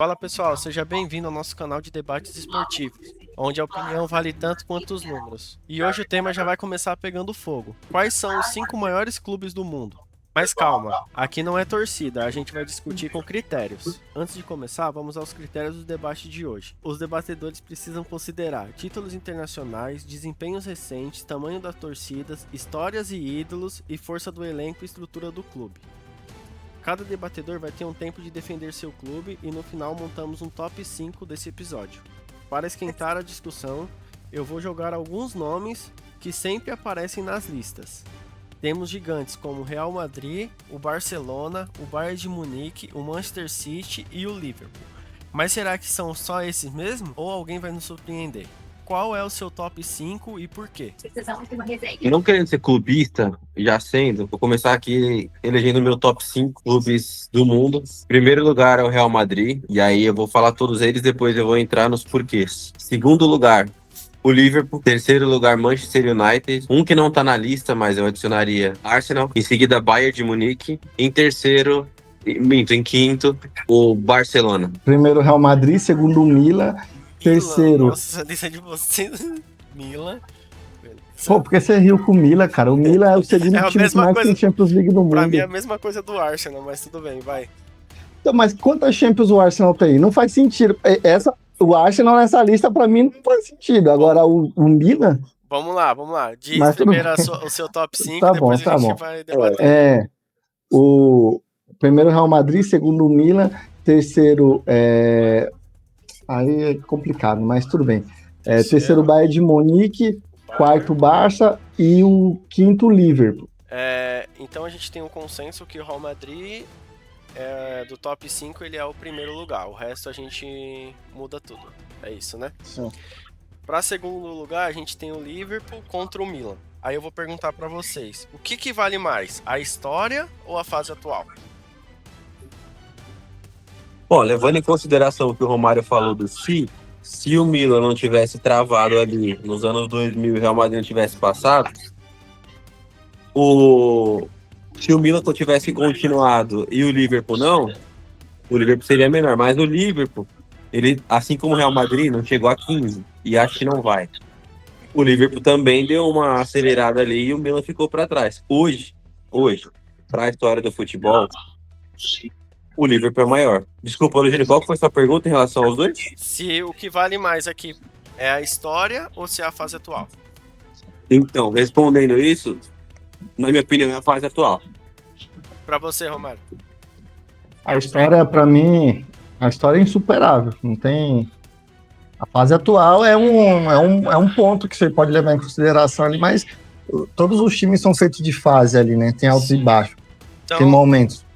Fala pessoal, seja bem-vindo ao nosso canal de debates esportivos, onde a opinião vale tanto quanto os números. E hoje o tema já vai começar pegando fogo. Quais são os 5 maiores clubes do mundo? Mas calma, aqui não é torcida, a gente vai discutir com critérios. Antes de começar, vamos aos critérios do debate de hoje. Os debatedores precisam considerar títulos internacionais, desempenhos recentes, tamanho das torcidas, histórias e ídolos e força do elenco e estrutura do clube. Cada debatedor vai ter um tempo de defender seu clube e no final montamos um top 5 desse episódio. Para esquentar a discussão, eu vou jogar alguns nomes que sempre aparecem nas listas. Temos gigantes como o Real Madrid, o Barcelona, o Bayern de Munique, o Manchester City e o Liverpool. Mas será que são só esses mesmo? Ou alguém vai nos surpreender? Qual é o seu top 5 e por quê? E não querendo ser clubista, já sendo, vou começar aqui elegendo meu top 5 clubes do mundo. Primeiro lugar é o Real Madrid, e aí eu vou falar todos eles, depois eu vou entrar nos porquês. Segundo lugar, o Liverpool. Terceiro lugar, Manchester United. Um que não tá na lista, mas eu adicionaria Arsenal. Em seguida, Bayern de Munique. Em terceiro, em quinto, o Barcelona. Primeiro Real Madrid, segundo o Milan, terceiro... Nossa, lista de vocês. Milan. Pô, porque você riu com o Milan, cara? O Milan é o segundo time que mais tem Champions League no mundo. Pra mim é a mesma coisa do Arsenal, mas tudo bem, vai. Então, mas quantas Champions o Arsenal tem? Não faz sentido. O Arsenal nessa lista, pra mim, não faz sentido. Agora, o Milan... Vamos lá. Diz Mas primeiro o seu top 5, tá depois bom, a gente vai debater. O primeiro Real Madrid, segundo o Milan, terceiro... Aí é complicado, mas tudo bem. Terceiro Bayern de Munique, quarto Barça e o quinto Liverpool. Então a gente tem um consenso que o Real Madrid, do top 5, ele é o primeiro lugar. O resto a gente muda tudo. É isso, né? Sim. Para segundo lugar, a gente tem o Liverpool contra o Milan. Aí eu vou perguntar para vocês, o que vale mais, a história ou a fase atual? Bom, levando em consideração o que o Romário falou do se o Milan não tivesse travado ali nos anos 2000 e o Real Madrid não tivesse passado, se o Milan tivesse continuado e o Liverpool não, o Liverpool seria menor. Mas o Liverpool, ele, assim como o Real Madrid, não chegou a 15 e acho que não vai. O Liverpool também deu uma acelerada ali e o Milan ficou para trás. Hoje, para a história do futebol, o Liverpool é maior. Desculpa, Eugênio, qual foi a sua pergunta em relação aos dois? Se o que vale mais aqui é a história ou se é a fase atual? Então, respondendo isso, na minha opinião, é a fase atual. Pra você, Romário? A história, pra mim, a história é insuperável. Não tem... A fase atual é um ponto que você pode levar em consideração ali, mas todos os times são feitos de fase ali, né? Tem altos e baixos, tem momentos.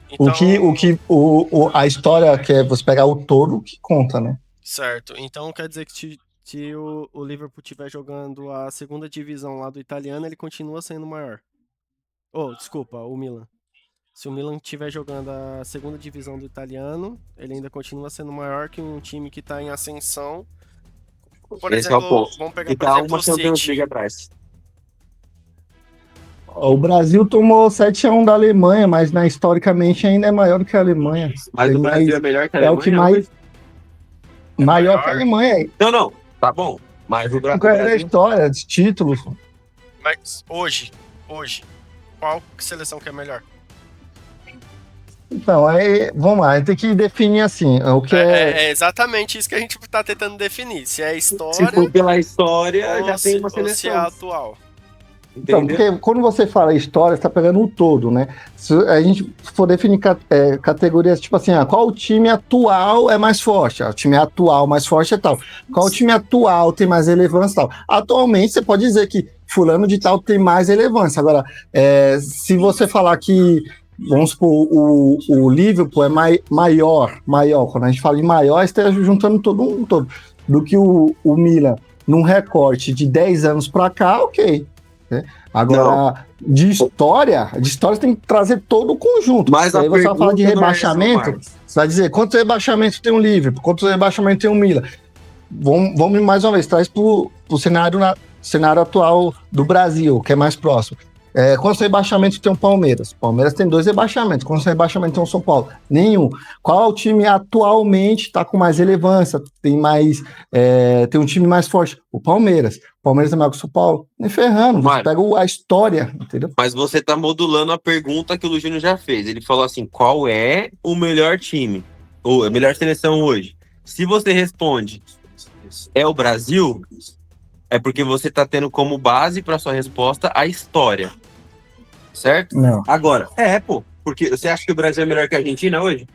A história que é você pegar o todo que conta, né? Certo. Então quer dizer que se o Liverpool estiver jogando a segunda divisão lá do italiano, ele continua sendo maior. Desculpa, o Milan. Se o Milan estiver jogando a segunda divisão do italiano, ele ainda continua sendo maior que um time que está em ascensão. Por Esse exemplo, é o ponto. vamos pegar, por exemplo, o City. Atrás. O Brasil tomou 7-1 da Alemanha, mas historicamente ainda é maior que a Alemanha. Mas o Brasil é melhor que a Alemanha? É o que mais... Maior que a Alemanha. Não, tá bom. Mas o Brasil... É a história, de títulos. Mas hoje, qual seleção que é melhor? Então, aí, vamos lá, tem que definir assim, o que é exatamente isso que a gente tá tentando definir, se é a história... Se for pela história, já tem uma seleção. Ou se é a atual. Então, porque quando você fala história, você tá pegando o todo, né? Se a gente for definir categorias, tipo assim, qual time atual é mais forte? O time atual mais forte é tal. Qual time atual tem mais relevância e tal? Atualmente, você pode dizer que fulano de tal tem mais relevância. Agora, se você falar que, vamos supor, o Liverpool é maior, quando a gente fala de maior, você está juntando todo, do que o Milan num recorte de 10 anos para cá, ok. Agora, de história você tem que trazer todo o conjunto. Mas aí você vai falar de rebaixamento, você vai dizer quantos rebaixamentos tem o Liverpool, quantos rebaixamentos tem o Milan. Vamos mais uma vez, traz pro cenário atual do Brasil, que é mais próximo. Quantos rebaixamentos tem o Palmeiras? O Palmeiras tem 2 rebaixamentos. Quantos rebaixamentos tem o São Paulo? Nenhum. Qual é o time atualmente está com mais relevância? Tem um time mais forte? O Palmeiras. O Palmeiras é maior que o São Paulo? Nem ferrando. Você Mário, pega a história, entendeu? mas você tá modulando a pergunta que o Júnior já fez. Ele falou assim, qual é o melhor time? Ou a melhor seleção hoje? Se você responde, é o Brasil, é porque você tá tendo como base para sua resposta a história. Certo? Não. Agora, porque você acha que o Brasil é melhor que a Argentina hoje?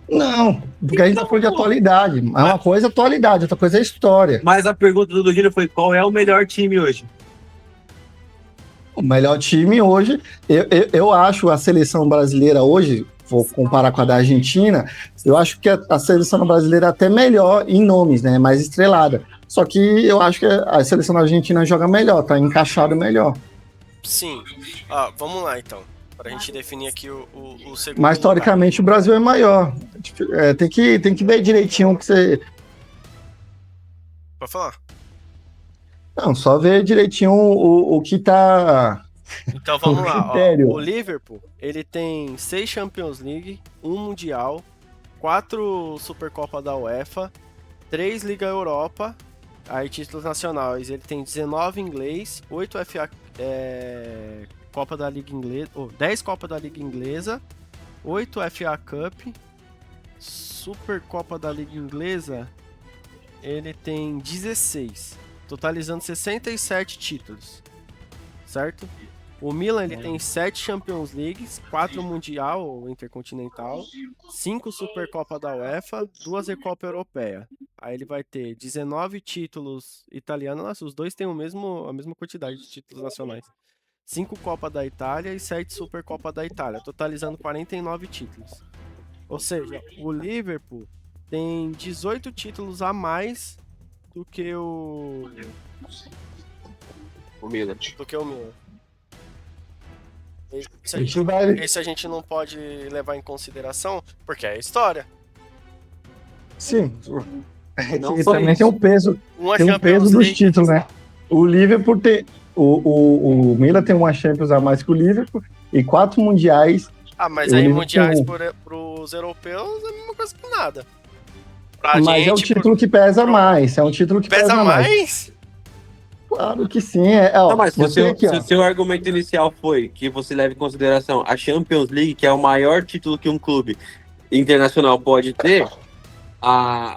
Não, porque a gente tá falando de atualidade. Uma coisa é atualidade, outra coisa é história. Mas a pergunta do Júnior foi, qual é o melhor time hoje? O melhor time hoje, eu acho a seleção brasileira hoje, vou comparar com a da Argentina, eu acho que a seleção brasileira é até melhor em nomes, né? Mais estrelada. Só que eu acho que a seleção da Argentina joga melhor, tá encaixado melhor. Sim. Vamos lá, então. Pra gente definir aqui o segundo Mas, historicamente, o Brasil é maior. Tem que ver direitinho o que você... Pode falar. Não, só ver direitinho o que tá... Então vamos lá. critério. O Liverpool, ele tem 6 Champions League, 1 Mundial, 4 Supercopa da UEFA, 3 Liga Europa, aí títulos nacionais. Ele tem 19 inglês, 8 FA... Copa da Liga Inglesa, 10 Copa da Liga Inglesa, 8 FA Cup, Supercopa da Liga Inglesa, ele tem 16, totalizando 67 títulos, certo? O Milan ele tem 7 Champions Leagues, 4 Mundial ou Intercontinental, 5 Supercopa da UEFA, 2 Recopa Europeia. Aí ele vai ter 19 títulos italianos, nossa, os dois têm a mesma quantidade de títulos nacionais. 5 Copa da Itália e 7 Supercopa da Itália, totalizando 49 títulos. Ou seja, o Liverpool tem 18 títulos a mais do que o Milan. Esse a gente não pode levar em consideração, porque é história. Sim. Não Que só também isso. tem um peso, tem um peso dos títulos, né? O Liverpool tem... O Milan tem uma Champions a mais que o Liverpool e 4 mundiais. Mas aí mundiais pros europeus é a mesma coisa que nada. Mas é o título que pesa mais. É um título que pesa mais. Claro que sim. Mas se o seu argumento inicial foi que você leva em consideração a Champions League, que é o maior título que um clube internacional pode ter,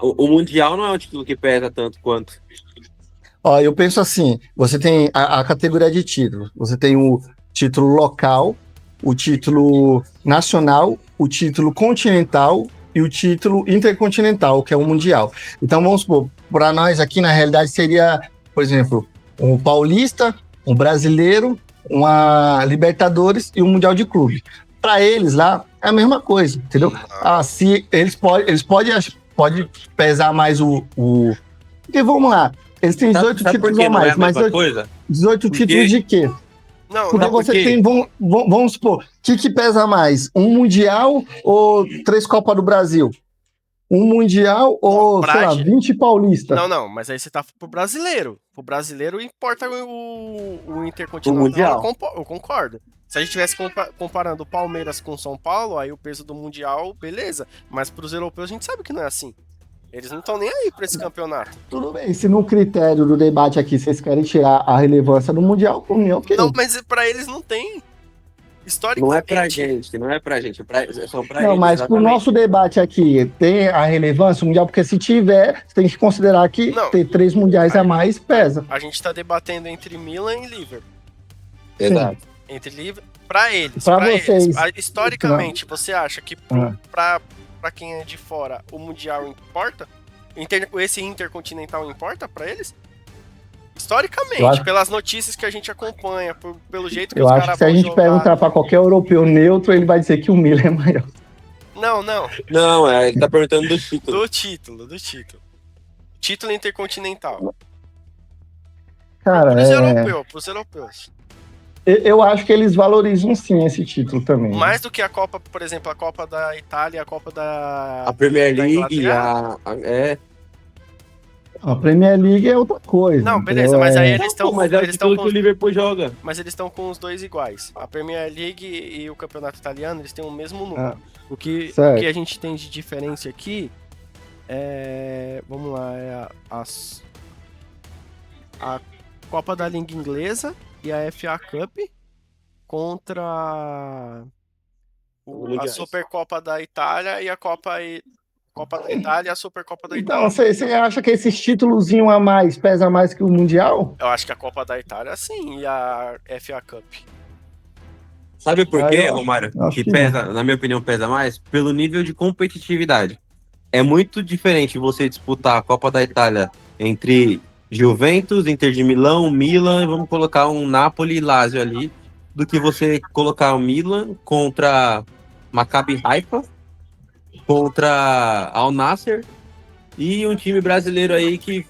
o Mundial não é um título que pesa tanto quanto. Eu penso assim, você tem a categoria de títulos, você tem o título local, o título nacional, o título continental e o título intercontinental, que é o mundial. Então vamos supor, para nós aqui na realidade seria, por exemplo, um paulista, um brasileiro, uma Libertadores e um Mundial de Clube. Para eles lá é a mesma coisa, entendeu? Se eles pode pesar mais porque vamos lá, eles têm 18 títulos a mais, mas 18 títulos de quê? Porque você tem, vamos supor, o que pesa mais? Um Mundial ou 3 Copas do Brasil? Um Mundial ou, sei lá, 20 Paulista? Não, mas aí você tá pro brasileiro. Pro brasileiro importa o Intercontinental. O Mundial. Eu concordo. Se a gente estivesse comparando o Palmeiras com o São Paulo, aí o peso do Mundial, beleza. Mas pros europeus a gente sabe que não é assim. Eles não estão nem aí pra esse campeonato. Tudo bem, se no critério do debate aqui vocês querem tirar a relevância do Mundial, por mim, ok. Não, mas pra eles não tem. Historicamente. Não é pra gente. São pra não, eles, mas pro nosso debate aqui, tem a relevância mundial, porque se tiver, você tem que considerar que ter 3 mundiais a mais pesa. A gente tá debatendo entre Milan e Liverpool. Exato. Entre Liverpool, pra eles. Pra vocês. Historicamente, você acha que pra quem é de fora, o Mundial importa? Esse Intercontinental importa pra eles? Historicamente, pelas notícias que a gente acompanha, pelo jeito que os caras vão jogar. Eu acho que se a gente perguntar pra qualquer europeu neutro, ele vai dizer que o Milan é maior. Não, ele tá perguntando do título. Do título. Título Intercontinental. Cara, pros europeus. Eu acho que eles valorizam sim esse título também. Mais do que a Copa, por exemplo, a Copa da Itália, a Copa da... A Premier League, A Premier League é outra coisa. Não, beleza, entendeu? mas aí É- eles estão Pô, mas é o eles estão título que o Liverpool joga. mas eles estão com os dois iguais. A Premier League e o Campeonato Italiano, eles têm o mesmo número. Ah, O que certo. a gente tem de diferença aqui vamos lá, a Copa da Liga Inglesa e a FA Cup contra a Mundiais. Supercopa da Itália e a Copa da Itália e a Supercopa da Então, Itália. você acha que esses títulozinho a mais pesa mais que o Mundial? Eu acho que a Copa da Itália sim e a FA Cup. Sabe por Ah, quê, eu Romário? acho Que que pesa, na minha opinião, pesa mais? Pelo nível de competitividade. É muito diferente você disputar a Copa da Itália entre Juventus, Inter de Milão, Milan, e vamos colocar um Napoli e Lazio ali, do que você colocar o Milan contra Maccabi Haifa, contra Al Nassr e um time brasileiro aí que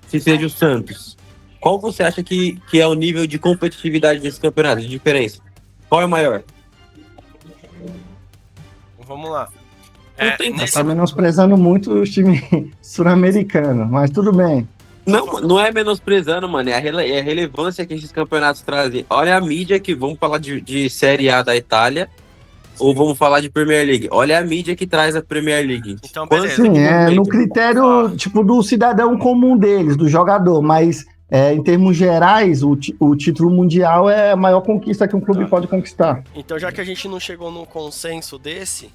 seja o Santos. Qual você acha que é o nível de competitividade desse campeonato, de diferença? Qual é o maior? Vamos lá. Não tem Nesse- tá menosprezando muito os times sul-americanos, mas tudo bem. Não é menosprezando, mano. É a relevância que esses campeonatos trazem. Olha a mídia que vamos falar de Série A da Itália ou vamos falar de Premier League. Olha a mídia que traz a Premier League. Então, Quanto beleza. Sim, é no movimento? critério tipo do cidadão comum deles, do jogador, mas em termos gerais, o título mundial é a maior conquista que um clube pode conquistar. Então, já que a gente não chegou num consenso desse,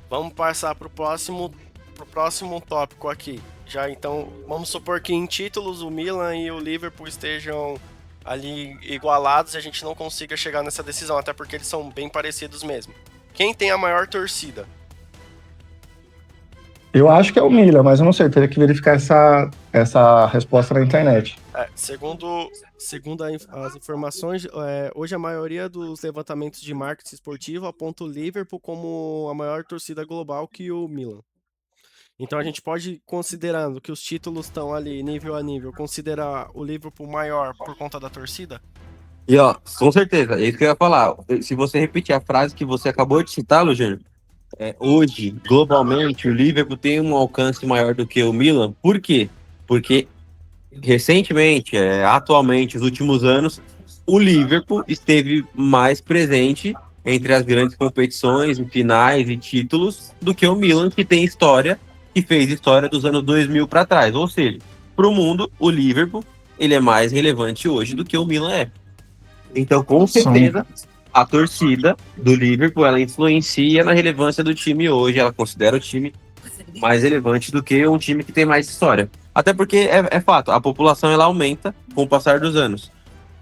vamos passar pro próximo tópico aqui. Já então, vamos supor que em títulos o Milan e o Liverpool estejam ali igualados e a gente não consiga chegar nessa decisão, até porque eles são bem parecidos mesmo. Quem tem a maior torcida? Eu acho que é o Milan, mas eu não sei, teria que verificar essa resposta na internet. Segundo as informações, hoje a maioria dos levantamentos de marketing esportivo aponta o Liverpool como a maior torcida global que o Milan. Então a gente pode, considerando que os títulos estão ali nível a nível, considerar o Liverpool maior por conta da torcida? E ó, com certeza, é isso que eu ia falar. Se você repetir a frase que você acabou de citar, Lugeno, hoje, globalmente, o Liverpool tem um alcance maior do que o Milan. Por quê? Porque recentemente, atualmente, nos últimos anos, o Liverpool esteve mais presente entre as grandes competições, em finais e títulos, do que o Milan, que tem história, que fez história dos anos 2000 para trás. Ou seja, para o mundo, o Liverpool ele é mais relevante hoje do que o Milan é. Então, com certeza, a torcida do Liverpool ela influencia na relevância do time hoje. Ela considera o time mais relevante do que um time que tem mais história. Até porque é fato, a população ela aumenta com o passar dos anos.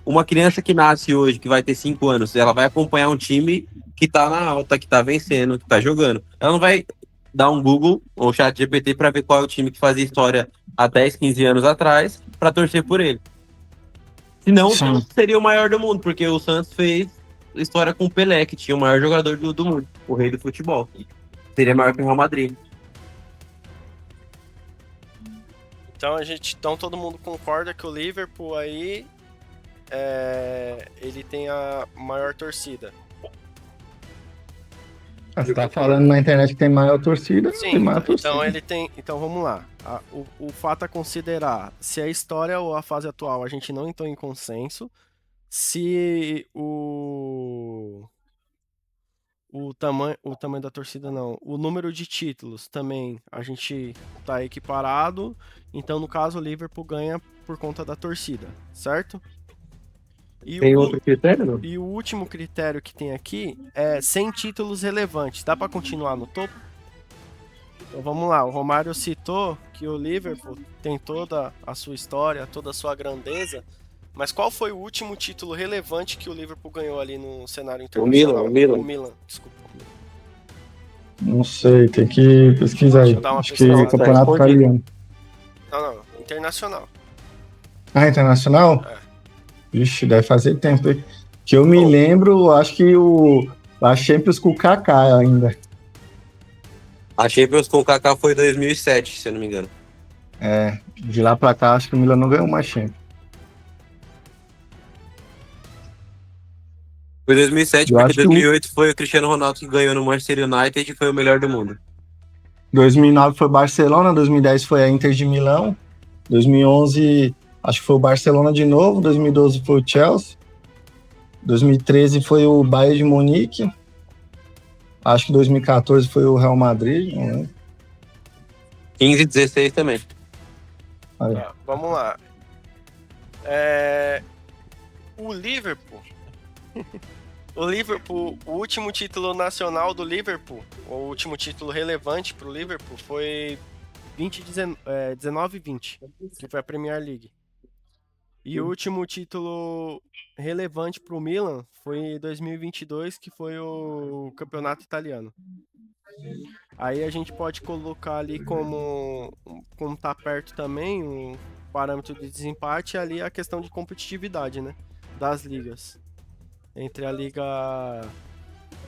Uma criança que nasce hoje, que vai ter 5 anos, ela vai acompanhar um time que tá na alta, que tá vencendo, que tá jogando. Ela não vai dar um Google ou chat GPT para ver qual é o time que fazia história há 10, 15 anos atrás para torcer por ele. Senão o Santos seria o maior do mundo, porque o Santos fez história com o Pelé, que tinha o maior jogador do mundo, o rei do futebol. Seria maior que o Real Madrid. Então todo mundo concorda que o Liverpool aí ele tem a maior torcida. Você tá falando na internet que tem maior torcida? Sim, Tem maior torcida. então ele tem. Então vamos lá. O fato a considerar, se a história ou a fase atual a gente não entrou em consenso, se o tamanho da torcida não, o número de títulos também a gente tá equiparado, então no caso o Liverpool ganha por conta da torcida, certo? Tem outro critério, não? E o último critério que tem aqui é 100 títulos relevantes. Dá para continuar no topo? Então vamos lá, o Romário citou que o Liverpool tem toda a sua história, toda a sua grandeza, mas qual foi o último título relevante que o Liverpool ganhou ali no cenário internacional? O Milan. O Milan, desculpa. Não sei, tem que pesquisar aí. Deixa eu dar uma Acho que pesquisada. é campeonato italiano. Não, internacional. Ah, internacional? Vixe, deve fazer tempo, hein? Que eu me lembro, acho que a Champions com o Kaká ainda. A Champions com o Kaká foi em 2007, se eu não me engano. De lá pra cá, acho que o Milan não ganhou mais Champions. Foi 2007, Eu porque acho que 2008 foi o Cristiano Ronaldo que ganhou no Manchester United e foi o melhor do mundo. 2009 foi Barcelona, 2010 foi a Inter de Milão, 2011, acho que foi o Barcelona de novo. 2012 foi o Chelsea. 2013 foi o Bayern de Munique. Acho que 2014 foi o Real Madrid. Não lembro. 15 e 16 também. Aí. Tá, vamos lá. O Liverpool. O Liverpool, o último título nacional do Liverpool, o último título relevante para o Liverpool foi 19-20, que foi a Premier League. E o último título relevante para o Milan foi 2022, que foi o Campeonato Italiano. Aí a gente pode colocar ali como tá perto também, um parâmetro de desempate, ali a questão de competitividade, né, das ligas. Entre a Liga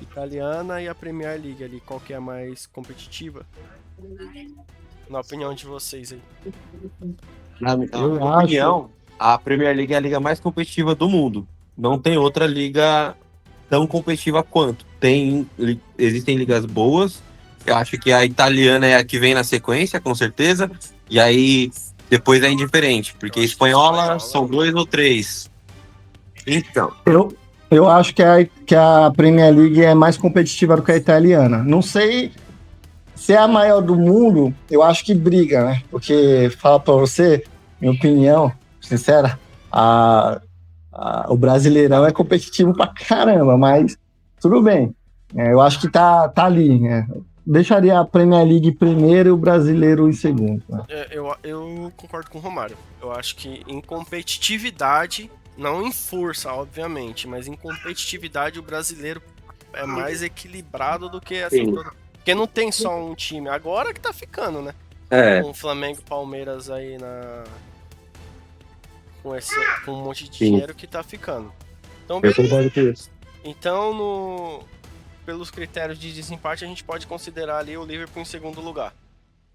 Italiana e a Premier League ali, qual que é a mais competitiva? Na opinião de vocês aí. Na minha Eu opinião, a Premier League é a liga mais competitiva do mundo. Não tem outra liga tão competitiva quanto. Existem ligas boas. Eu acho que a italiana é a que vem na sequência, com certeza. E aí, depois é indiferente, porque a espanhola são 2 ou 3. Então, Eu acho que a Premier League é mais competitiva do que a italiana. Não sei se é a maior do mundo, eu acho que briga, né? Porque, fala pra você, minha opinião, sincera, o Brasileirão é competitivo pra caramba, mas tudo bem. Eu acho que tá ali, né? Deixaria a Premier League primeiro e o Brasileiro em segundo. Né? Eu concordo com o Romário. Eu acho que em competitividade, não em força, obviamente, mas em competitividade o brasileiro é mais equilibrado do que essa Sim. toda. Porque não tem só um time. Agora que tá ficando, né? é. Com o Flamengo e Palmeiras aí com um monte de Sim. dinheiro que tá ficando. Então, Eu beleza. concordo com isso. Então, pelos critérios de desempate, a gente pode considerar ali o Liverpool em segundo lugar.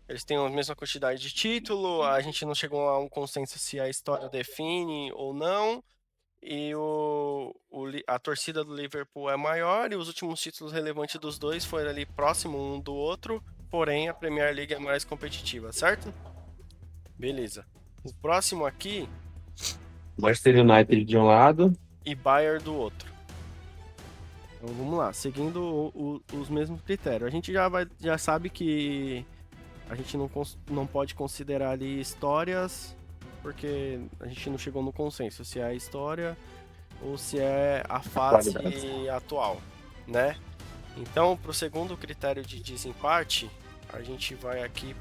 Eles têm a mesma quantidade de título, a gente não chegou a um consenso se a história define ou não, e a torcida do Liverpool é maior, e os últimos títulos relevantes dos dois foram ali próximo um do outro, porém a Premier League é mais competitiva, certo? Beleza. O próximo aqui, Manchester United de um lado. e Bayern do outro. Então vamos lá, seguindo os mesmos critérios. A gente já sabe que a gente não pode considerar ali histórias, porque a gente não chegou no consenso se é a história ou se é a fase atual, né? Então, pro segundo critério de desempate, a gente vai aqui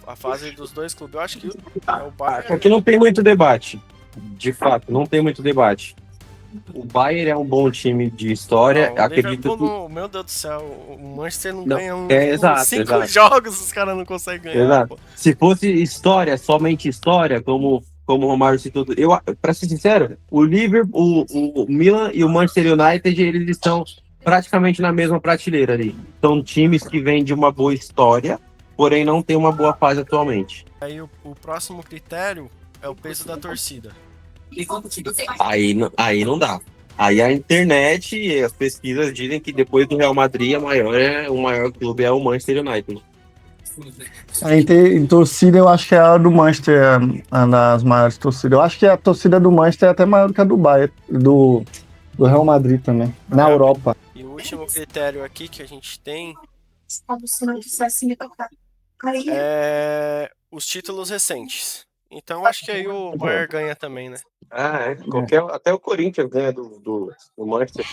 a fase dos dois clubes. Eu acho que é o Bayern. Aqui não tem muito debate. De fato, não tem muito debate. O Bayern é um bom time de história. Não, o Acredito Liverpool que. meu Deus do céu, o Manchester não Não, ganha exato, 5 exato. jogos, os caras não conseguem ganhar. Exato. Pô. Se fosse história, somente história, como o Romário citou, pra ser sincero, o Liverpool, o Milan e o Manchester United, eles estão praticamente na mesma prateleira ali. São times que vêm de uma boa história, porém não tem uma boa fase atualmente. Aí o próximo critério é o peso da torcida. Aí não dá. Aí a internet e as pesquisas dizem que depois do Real Madrid, o maior clube é o Manchester United. Em torcida, eu acho que é a do Manchester, uma das maiores torcidas. Eu acho que a torcida do Manchester é até maior do que a do Bayern, do Real Madrid também, na Europa. E o último critério aqui que a gente tem é os títulos recentes. Então acho que aí o Bayern ganha também, né? Até o Corinthians ganha do Manchester.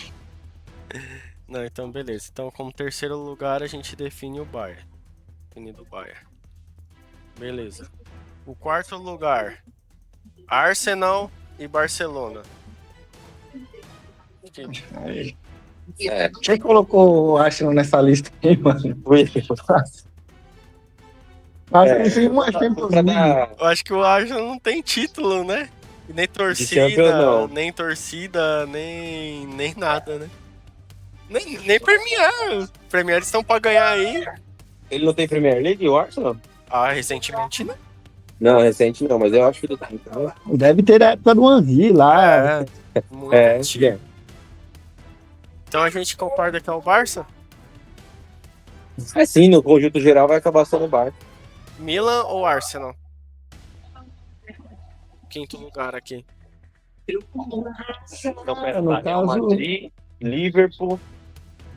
Não, então beleza. Então como terceiro lugar a gente define o Bayern. Definido o Bayern. Beleza. O quarto lugar, Arsenal e Barcelona. Quem colocou o Arsenal nessa lista aí, mano? Acho que tem mais tempo. Eu acho que o Arsenal não tem título, né? E nem campeão, torcida, nem nada, né? Nem Premier. Premier eles estão pra ganhar aí. Ele não tem Premier League, o Arsenal? Recentemente, né? Não, recente não, mas eu acho que ele tem. Deve ter a época do Henry lá. Muito antigo. Então a gente concorda que é o Barça? Sim, no conjunto geral vai acabar sendo o Barça. Milan ou Arsenal? quinto lugar aqui? Então, No Real caso- Madrid, Liverpool,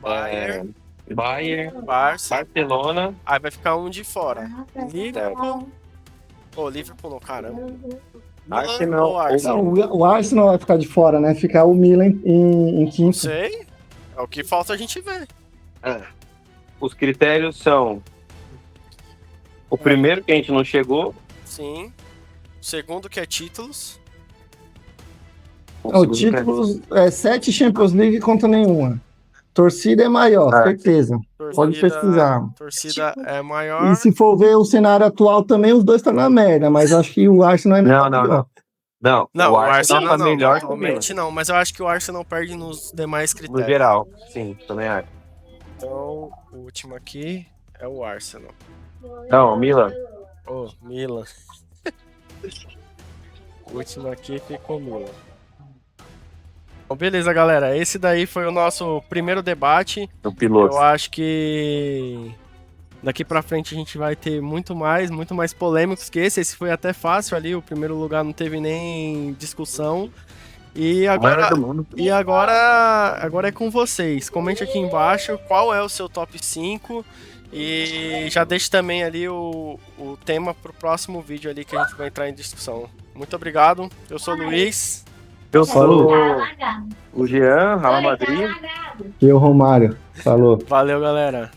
Bayern, Bayern, Barça. Barcelona. Aí vai ficar um de fora. Liverpool. Ô, Liverpool não, caramba. Milan Arsenal, ou Arsenal? Não, o Arsenal vai ficar de fora, né? Ficar o Milan em Não quinto. sei. É o que falta a gente ver. Os critérios são o primeiro que a gente não chegou. Sim. O segundo que é títulos. O segundo título é 7 Champions League contra nenhuma. Torcida é maior, É. certeza. Pode pesquisar. Torcida é maior. E se for ver o cenário atual também, os dois estão na merda, mas acho que o Arsenal é Não, melhor. não. Não, Não, o Arsenal tá não. melhor que o Milan. Atualmente não, mas eu acho que o Arsenal perde nos demais No critérios. geral, sim, também acho. Então, o último aqui é o Arsenal. Não, Milan. Ô, Milan. O último aqui ficou Milan. Bom, beleza, galera. Esse daí foi o nosso primeiro debate. O piloto. Eu acho que daqui pra frente a gente vai ter muito mais polêmicos que esse. Esse foi até fácil ali. O primeiro lugar não teve nem discussão. E agora, do mundo. agora é com vocês. Comente aqui embaixo qual é o seu top 5. E já deixe também ali o tema pro próximo vídeo ali que a gente vai entrar em discussão. Muito obrigado. Eu sou o Luiz. Eu sou Falou. o Jean, Real Madrid. E o Romário. Falou. Valeu, galera.